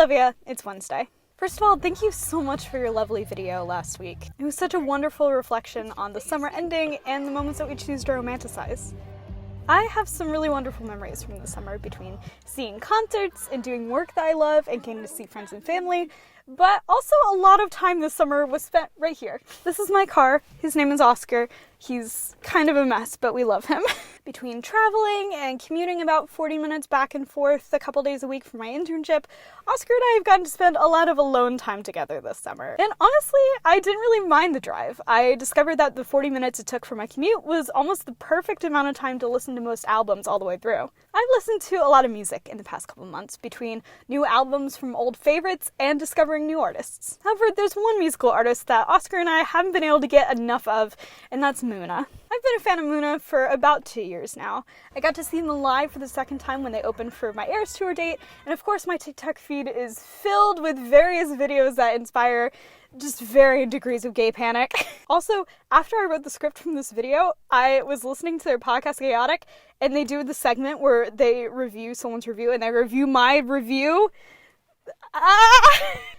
Olivia, it's Wednesday. First of all, thank you so much for your lovely video last week. It was such a wonderful reflection on the summer ending and the moments that we choose to romanticize. I have some really wonderful memories from the summer between seeing concerts and doing work that I love and getting to see friends and family, but also a lot of time this summer was spent right here. This is my car. His name is Oscar. He's kind of a mess, but we love him. Between traveling and commuting about 40 minutes back and forth a couple days a week for my internship, Oscar and I have gotten to spend a lot of alone time together this summer. And honestly, I didn't really mind the drive. I discovered that the 40 minutes it took for my commute was almost the perfect amount of time to listen to most albums all the way through. I've listened to a lot of music in the past couple months, between new albums from old favorites and discovering new artists. However, there's one musical artist that Oscar and I haven't been able to get enough of, and that's Muna. I've been a fan of Muna for about 2 years now. I got to see them live for the second time when they opened for my Eras Tour date, and of course my TikTok feed is filled with various videos that inspire just varying degrees of gay panic. Also, after I wrote the script from this video, I was listening to their podcast Chaotic, and they do the segment where they review someone's review, and they review my review.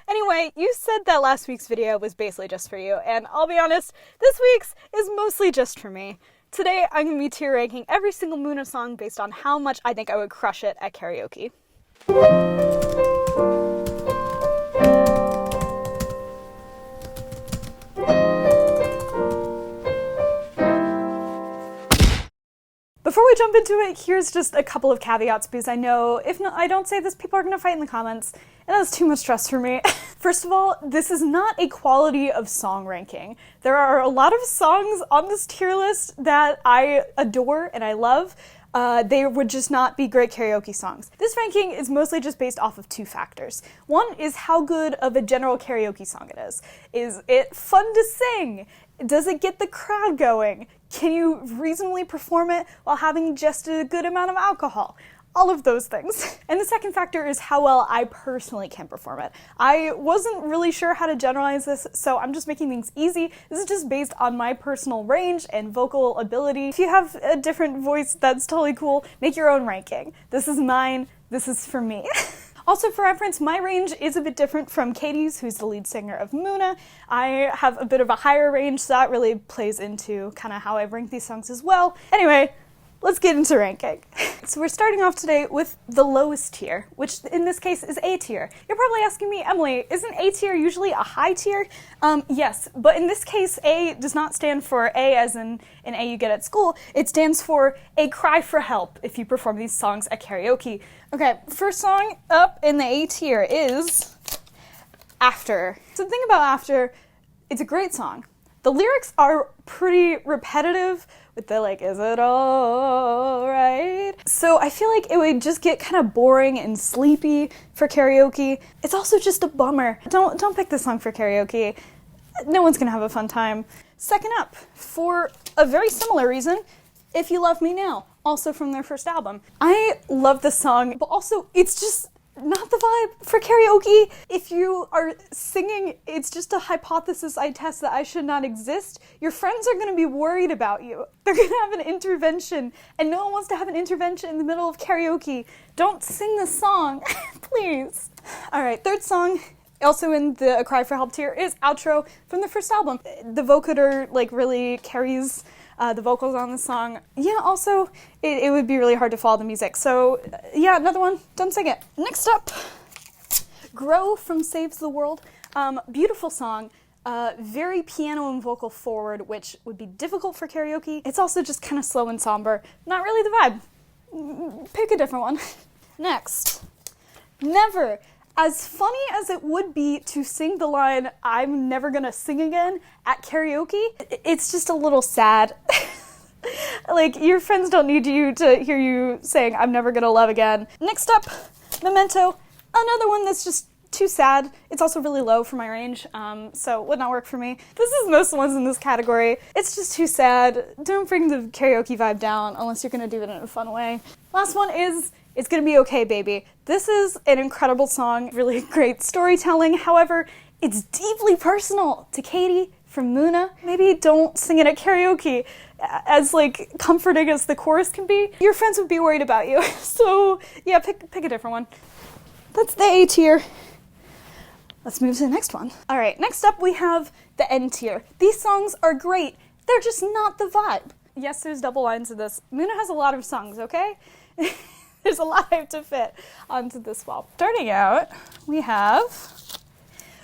Anyway, you said that last week's video was basically just for you, and I'll be honest, this week's is mostly just for me. Today, I'm going to be tier ranking every single Muna song based on how much I think I would crush it at karaoke. Before we jump into it, here's just a couple of caveats, because I know if I don't say this, people are going to fight in the comments, and that's too much stress for me. First of all, this is not a quality of song ranking. There are a lot of songs on this tier list that I adore and I love. They would just not be great karaoke songs. This ranking is mostly just based off of two factors. One is how good of a general karaoke song it is. Is it fun to sing? Does it get the crowd going? Can you reasonably perform it while having just a good amount of alcohol? All of those things. And the second factor is how well I personally can perform it. I wasn't really sure how to generalize this, so I'm just making things easy. This is just based on my personal range and vocal ability. If you have a different voice, that's totally cool. Make your own ranking. This is mine. This is for me. Also, for reference, my range is a bit different from Katie's, who's the lead singer of Muna. I have a bit of a higher range, so that really plays into kind of how I rank these songs as well. Anyway, let's get into ranking. So we're starting off today with the lowest tier, which in this case is A tier. You're probably asking me, Emily, isn't A tier usually a high tier? Yes, but in this case, A does not stand for A as in an A you get at school. It stands for a cry for help if you perform these songs at karaoke. Okay, first song up in the A tier is After. So the thing about After, it's a great song. The lyrics are pretty repetitive with the like, is it all right? So I feel like it would just get kind of boring and sleepy for karaoke. It's also just a bummer. Don't pick this song for karaoke. No one's gonna have a fun time. Second up, for a very similar reason, If You Love Me Now, also from their first album. I love this song, but also it's just not the vibe for karaoke. If you are singing, it's just a hypothesis I test that I should not exist. Your friends are gonna be worried about you. They're gonna have an intervention, and no one wants to have an intervention in the middle of karaoke. Don't sing this song, please. All right, third song, also in the A Cry for Help tier, is Outro from the first album. The vocoder like really carries the vocals on the song. Yeah, also, it would be really hard to follow the music. So, yeah, another one, don't sing it. Next up, Grow from Saves the World. Beautiful song, very piano and vocal forward, which would be difficult for karaoke. It's also just kind of slow and somber. Not really the vibe. Pick a different one. Next, Never. As funny as it would be to sing the line, I'm never gonna sing again at karaoke, it's just a little sad. Like, your friends don't need you to hear you saying, I'm never gonna love again. Next up, Memento. Another one that's just too sad. It's also really low for my range, so would not work for me. This is most ones in this category. It's just too sad. Don't bring the karaoke vibe down unless you're gonna do it in a fun way. Last one is It's Gonna Be Okay, Baby. This is an incredible song, really great storytelling. However, it's deeply personal to Katie from Muna. Maybe don't sing it at karaoke. As like comforting as the chorus can be, your friends would be worried about you. So yeah, pick a different one. That's the A tier. Let's move to the next one. All right, next up we have the end tier. These songs are great. They're just not the vibe. Yes, there's double lines to this. Muna has a lot of songs, okay? There's a lot I have to fit onto this wall. Starting out, we have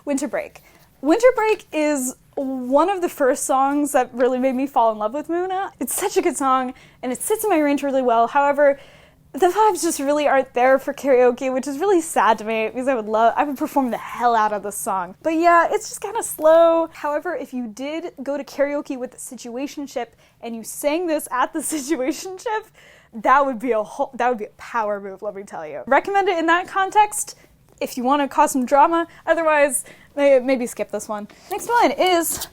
Winter Break. Winter Break is one of the first songs that really made me fall in love with Muna. It's such a good song, and it sits in my range really well. However, the vibes just really aren't there for karaoke, which is really sad to me because I would perform the hell out of this song. But yeah, it's just kind of slow. However, if you did go to karaoke with the situationship and you sang this at the situationship, that would be a power move, let me tell you. Recommend it in that context if you want to cause some drama. Otherwise, maybe skip this one. Next one is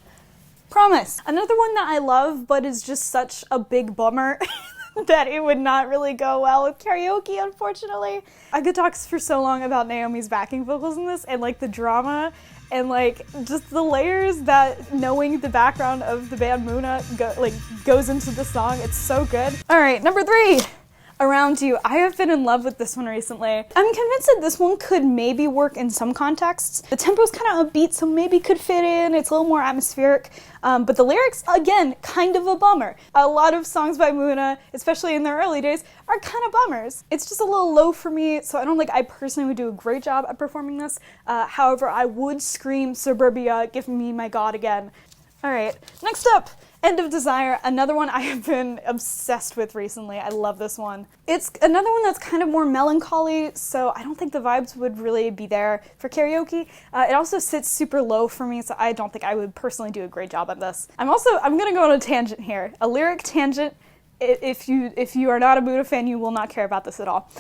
Promise. Another one that I love, but is just such a big bummer that it would not really go well with karaoke, unfortunately. I could talk for so long about Naomi's backing vocals in this and like the drama and like just the layers that knowing the background of the band Muna goes into the song. It's so good. All right, number 3. Around You. I have been in love with this one recently. I'm convinced that this one could maybe work in some contexts. The tempo's kind of upbeat, so maybe could fit in. It's a little more atmospheric. But the lyrics, again, kind of a bummer. A lot of songs by Muna, especially in their early days, are kind of bummers. It's just a little low for me, so I don't think I personally would do a great job at performing this. However, I would scream Suburbia, Give Me My God Again. All right, next up, End of Desire, another one I have been obsessed with recently. I love this one. It's another one that's kind of more melancholy, so I don't think the vibes would really be there for karaoke. It also sits super low for me, so I don't think I would personally do a great job at this. I'm gonna go on a tangent here, a lyric tangent. If you are not a Muna fan, you will not care about this at all.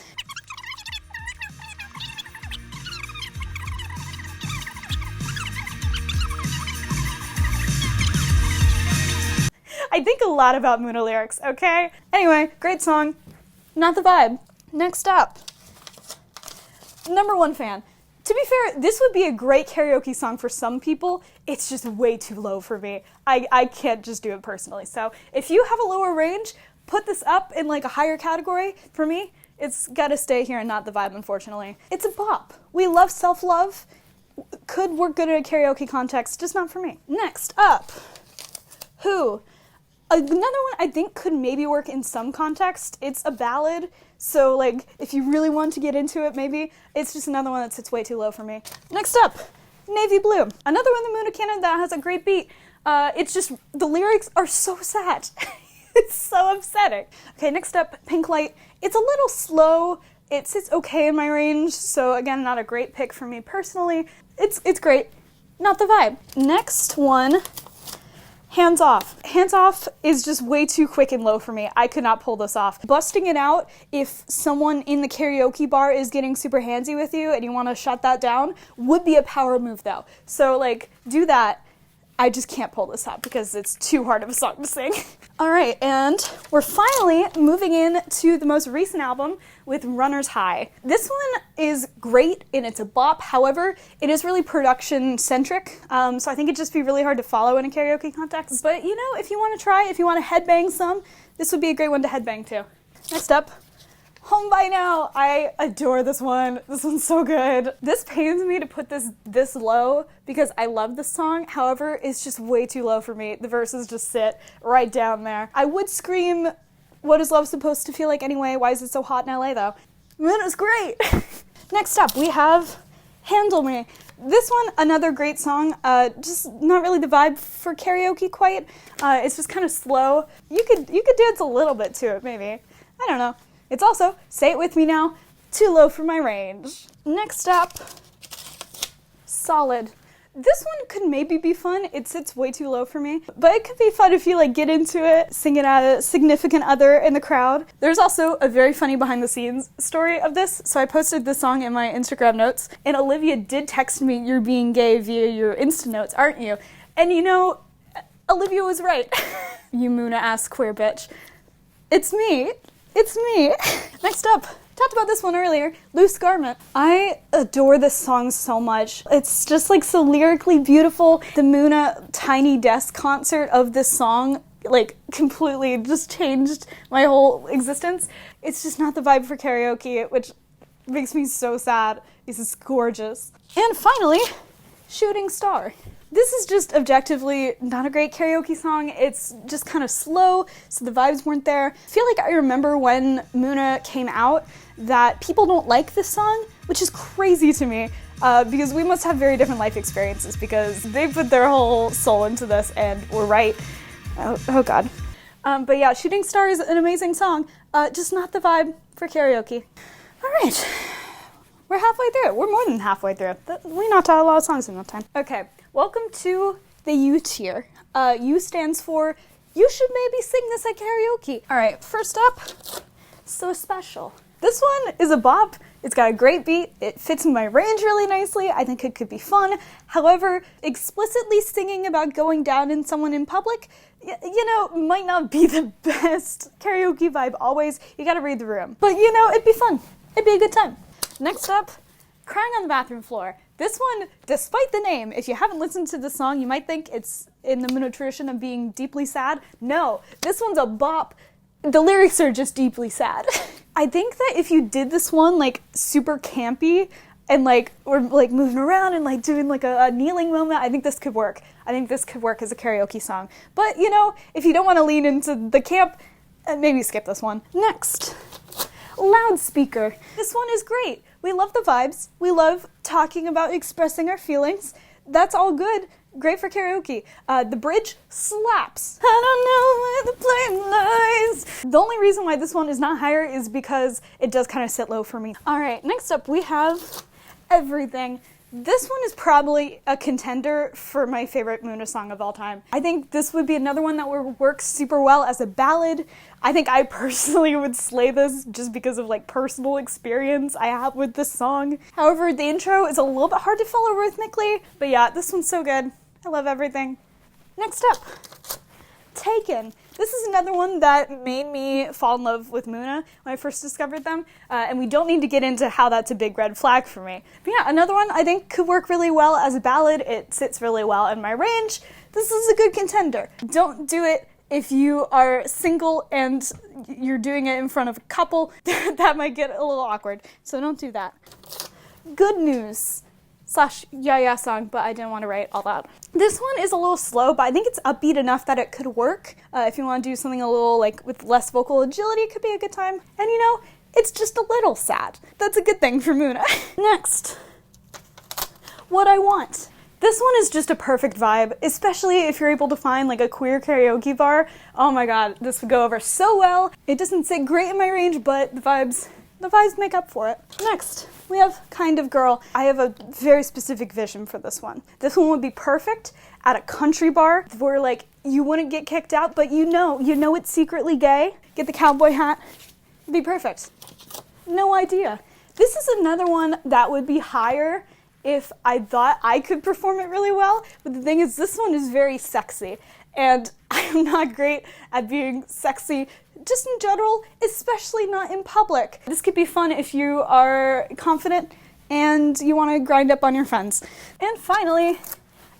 I think a lot about Muna lyrics, okay? Anyway, great song, not the vibe. Next up, number 1 fan. To be fair, this would be a great karaoke song for some people. It's just way too low for me. I can't just do it personally. So if you have a lower range, put this up in like a higher category. For me, it's gotta stay here and not the vibe, unfortunately. It's a bop. We love self-love. Could work good in a karaoke context, just not for me. Next up, Who? Another one I think could maybe work in some context. It's a ballad, so like if you really want to get into it, maybe it's just another one that sits way too low for me. Next up, Navy Blue. Another one in the Muna canon that has a great beat. It's just the lyrics are so sad. It's so upsetting. Okay, next up, Pink Light. It's a little slow. It sits okay in my range, so again, not a great pick for me personally. It's great, not the vibe. Next one. Hands Off. Hands Off is just way too quick and low for me. I could not pull this off. Busting it out if someone in the karaoke bar is getting super handsy with you and you want to shut that down would be a power move though. So like, do that. I just can't pull this up because it's too hard of a song to sing. All right, and we're finally moving in to the most recent album with Runner's High. This one is great and it's a bop. However, it is really production centric. So I think it'd just be really hard to follow in a karaoke context. But you know, if you want to try, if you want to headbang some, this would be a great one to headbang to. Next up, Home by Now. I adore this one. This one's so good. This pains me to put this low because I love this song. However, it's just way too low for me. The verses just sit right down there. I would scream, what is love supposed to feel like anyway? Why is it so hot in LA though? It was great. Next up, we have Handle Me. This one, another great song, just not really the vibe for karaoke quite. It's just kind of slow. You could dance a little bit to it maybe. I don't know. It's also, say it with me now, too low for my range. Next up, Solid. This one could maybe be fun. It sits way too low for me, but it could be fun if you like get into it, sing it at a significant other in the crowd. There's also a very funny behind the scenes story of this. So I posted this song in my Instagram notes and Olivia did text me, "You're being gay via your Insta notes, aren't you?" And you know, Olivia was right. You Muna ass queer bitch. It's me. It's me. Next up, talked about this one earlier, Loose Garment. I adore this song so much. It's just like so lyrically beautiful. The Muna Tiny Desk concert of this song like completely just changed my whole existence. It's just not the vibe for karaoke, which makes me so sad. This is gorgeous. And finally, Shooting Star. This is just objectively not a great karaoke song. It's just kind of slow, so the vibes weren't there. I feel like I remember when Muna came out that people don't like this song, which is crazy to me, because we must have very different life experiences, because they put their whole soul into this and were right. Oh God. But yeah, Shooting Star is an amazing song, just not the vibe for karaoke. All right, we're halfway through. We're more than halfway through. We knocked out a lot of songs in no time. Okay, welcome to the U tier. U stands for, you should maybe sing this at karaoke. All right, first up, So Special. This one is a bop. It's got a great beat. It fits in my range really nicely. I think it could be fun. However, explicitly singing about going down in someone in public, might not be the best karaoke vibe always. You gotta read the room. But it'd be fun. It'd be a good time. Next up, Crying on the Bathroom Floor. This one, despite the name, if you haven't listened to the song, you might think it's in the Muna tradition of being deeply sad. No, this one's a bop. The lyrics are just deeply sad. I think that if you did this one super campy and we're moving around and doing a kneeling moment, I think this could work. I think this could work as a karaoke song. But if you don't want to lean into the camp, maybe skip this one. Next, Loudspeaker. This one is great. We love the vibes. We love talking about expressing our feelings. That's all good. Great for karaoke. The bridge slaps. I don't know where the blame lies. The only reason why this one is not higher is because it does kind of sit low for me. All right, next up we have Everything. This one is probably a contender for my favorite Muna song of all time. I think this would be another one that would work super well as a ballad. I think I personally would slay this just because of personal experience I have with this song. However, the intro is a little bit hard to follow rhythmically, but yeah, this one's so good. I love Everything. Next up, Taken. This is another one that made me fall in love with Muna when I first discovered them, and we don't need to get into how that's a big red flag for me. But yeah, another one I think could work really well as a ballad. It sits really well in my range. This is a good contender. Don't do it if you are single and you're doing it in front of a couple. That might get a little awkward, so don't do that. Good News. / yeah song, but I didn't want to write all that. This one is a little slow, but I think it's upbeat enough that it could work. If you want to do something a little with less vocal agility, it could be a good time. And it's just a little sad. That's a good thing for Muna. Next, What I Want. This one is just a perfect vibe, especially if you're able to find a queer karaoke bar. Oh my god, this would go over so well. It doesn't sit great in my range, but the vibes make up for it. Next, we have Kind of Girl. I have a very specific vision for this one. This one would be perfect at a country bar where you wouldn't get kicked out, but you know it's secretly gay. Get the cowboy hat. It'd be perfect. No idea. This is another one that would be higher if I thought I could perform it really well, but the thing is, this one is very sexy, and I'm not great at being sexy just in general, especially not in public. This could be fun if you are confident and you want to grind up on your friends. And finally,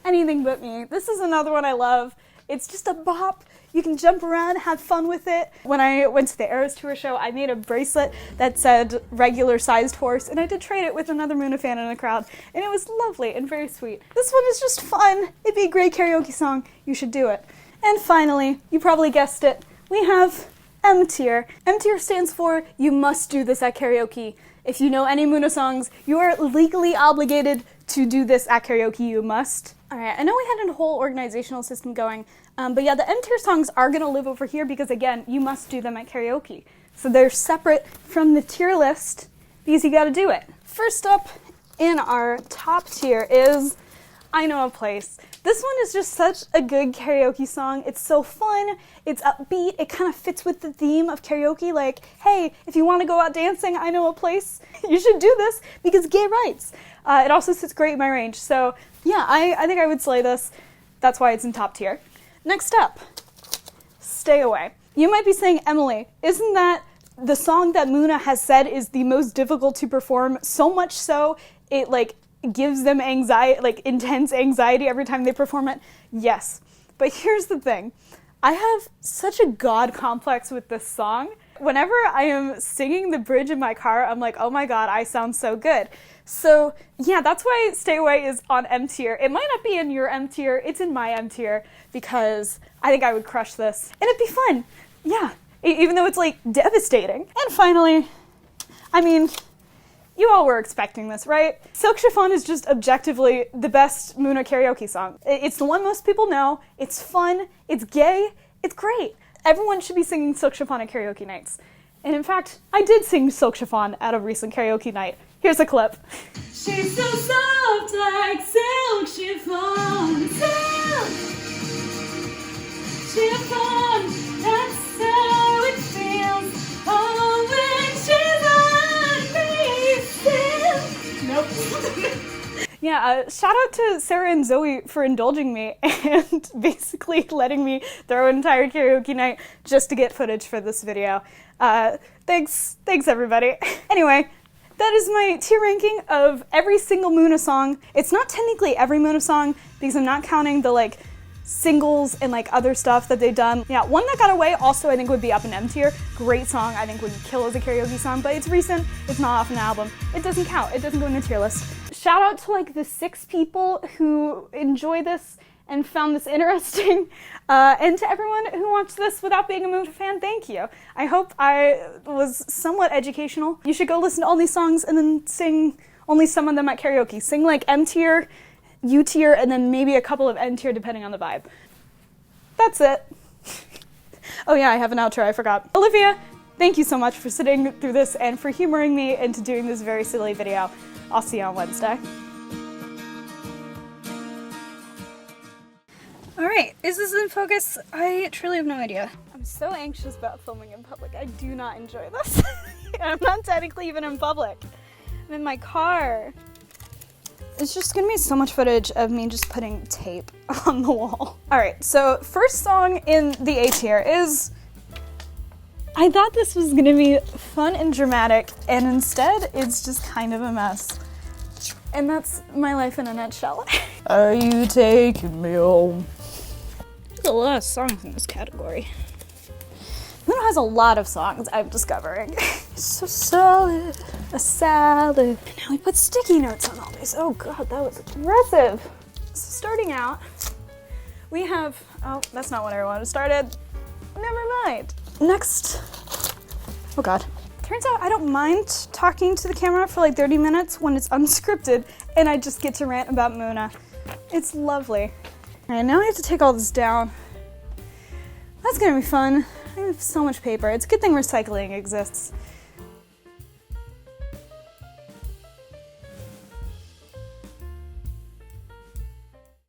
Anything But Me. This is another one I love. It's just a bop. You can jump around, have fun with it. When I went to the Eras Tour show, I made a bracelet that said regular sized horse, and I did trade it with another Muna fan in the crowd, and it was lovely and very sweet. This one is just fun. It'd be a great karaoke song. You should do it. And finally, you probably guessed it, we have M tier. M tier stands for you must do this at karaoke. If you know any Muna songs, you are legally obligated to do this at karaoke. You must. All right, I know we had a whole organizational system going, but yeah, the M tier songs are going to live over here because, again, you must do them at karaoke. So they're separate from the tier list because you got to do it. First up in our top tier is I Know a Place. This one is just such a good karaoke song. It's so fun, it's upbeat, it kind of fits with the theme of karaoke, hey, if you want to go out dancing, I know a place, you should do this because gay rights. It also sits great in my range, so yeah, I think I would slay this. That's why it's in top tier. Next up, Stay Away. You might be saying, Emily, isn't that the song that Muna has said is the most difficult to perform, so much so it gives them anxiety, intense anxiety every time they perform it? Yes. But here's the thing. I have such a God complex with this song. Whenever I am singing the bridge in my car, I'm like, oh my God, I sound so good. So yeah, that's why Stay Away is on M tier. It might not be in your M tier, it's in my M tier because I think I would crush this. And it'd be fun. Yeah, even though it's like devastating. And finally, I mean, you all were expecting this, right? Silk Chiffon is just objectively the best Muna karaoke song. It's the one most people know, it's fun, it's gay, it's great. Everyone should be singing Silk Chiffon at karaoke nights. And in fact, I did sing Silk Chiffon at a recent karaoke night. Here's a clip. She's so soft like silk chiffon, silk chiffon, that's how it feels. Oh, when she's on me, silk. Nope. Yeah, shout out to Sara and Zoe for indulging me and basically letting me throw an entire karaoke night just to get footage for this video. Thanks everybody. Anyway, that is my tier ranking of every single Muna song. It's not technically every Muna song because I'm not counting the like singles and like other stuff that they've done. Yeah, One That Got Away also I think would be up in M tier. Great song, I think would kill as a karaoke song, but it's recent, it's not off an album. It doesn't count, it doesn't go in the tier list. Shout out to like the 6 people who enjoy this and found this interesting, and to everyone who watched this without being a Muna fan, thank you. I hope I was somewhat educational. You should go listen to all these songs and then sing only some of them at karaoke. Sing like M tier, U tier, and then maybe a couple of N tier depending on the vibe. That's it. Oh yeah, I have an outro, I forgot. Olivia, thank you so much for sitting through this and for humoring me into doing this very silly video. I'll see you on Wednesday. Alright, is this in focus? I truly have no idea. I'm so anxious about filming in public. I do not enjoy this. I'm not technically even in public. I'm in my car. It's just gonna be so much footage of me just putting tape on the wall. Alright, so first song in the A tier is... I thought this was gonna be fun and dramatic, and instead it's just kind of a mess. And that's my life in a nutshell. Are you taking me home? There's a lot of songs in this category. Muna has a lot of songs, I'm discovering. So solid, a salad. And now we put sticky notes on all these. Oh god, that was aggressive. So starting out, we have, oh, that's not what I wanted started. Never mind. Next, oh god. Turns out I don't mind talking to the camera for like 30 minutes when it's unscripted and I just get to rant about Muna. It's lovely. All right, now I have to take all this down. That's gonna be fun. I have so much paper. It's a good thing recycling exists.